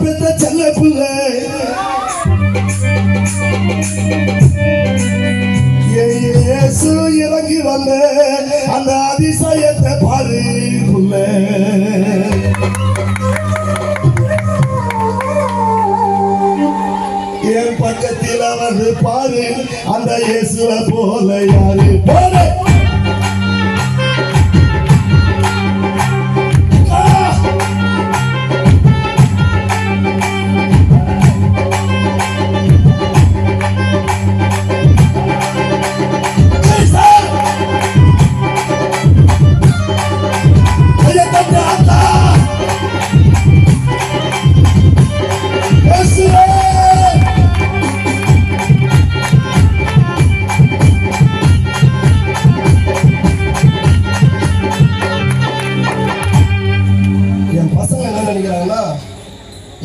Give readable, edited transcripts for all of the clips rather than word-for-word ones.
பெற்ற செல்ல பிள்ளை இயேசு இறங்கி வந்த அந்த அதிசயத்தை பாரு புள்ள. என் பக்கத்தில் வந்து பாரு அந்த இயேசுவை போல யாரு பாரு.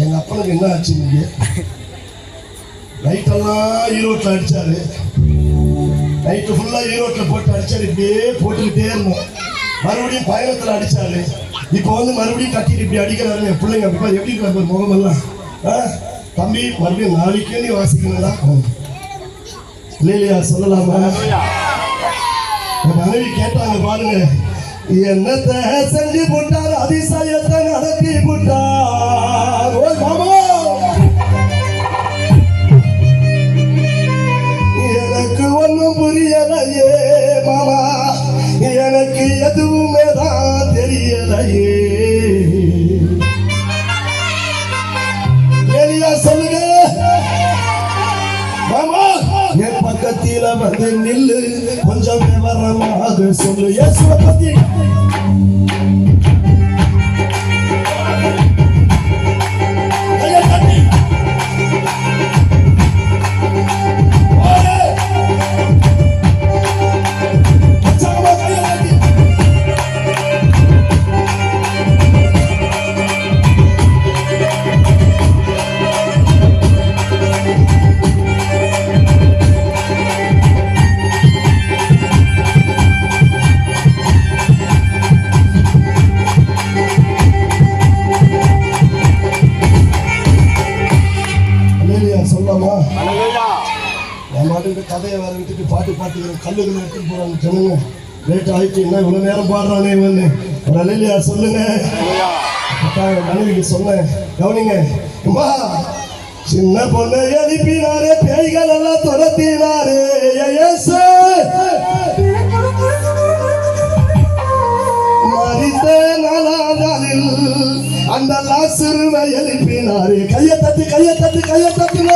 எங்க அப்பனுக்கு என்ன ஆச்சு, நீங்க நைட்டெல்லாம் ஈரோட்டில் அடிச்சாரு, நைட்டு ஃபுல்லா ஈரோட்டில் போட்டு அடிச்சாரு, இப்படியே போட்டுக்கிட்டே இருந்தோம். மறுபடியும் பயணத்தில் அடிச்சாரு, இப்போ வந்து மறுபடியும் கட்டிட்டு இப்படி அடிக்கிறாரு. என் பிள்ளைங்க அப்பா எப்படி இருக்காரு முகமெல்லாம். தம்பி மறுபடியும் நாளைக்கே நீ வாசிக்கணும்டா இல்லையா சொல்லலாமா? என் மனைவி கேட்டாங்க பாருங்க, என்னத்தை செஞ்சு போட்டார், அதிசயத்தை நடத்தி போட்டார். ஓ மாமா, எனக்கு ஒன்றும் புரியலையே மாமா, எனக்கு எதுவுமே தான் தெரியலையே. ஏலியா சொல்லுங்க மாமா, என் பக்கத்தில வந்து நில்லு, கொஞ்சம் விவரமாக சொல்லு இயேசுவை பத்தி. கதையை வேற விட்டுட்டு பாட்டு பாட்டுக்கிற கல்லுகளை எடுத்துட்டு போறாங்க ஜனங்க. லேட் ஆயிடுச்சு, என்ன இவ்வளவு நேரம் பாடுறானே இவன்னு. இல்லையா சொல்லுங்க. மனைவிக்கு சொன்னேன், கவனிங்க, சின்ன பொண்ணை எழுப்பினாரே, பேய்கள் எல்லாம் துரத்தினாரே, மரித்த நாளில் அந்த லாசருவை எழுப்பினாரே. கையை தட்டு கையை தட்டு கையை தட்டுங்க.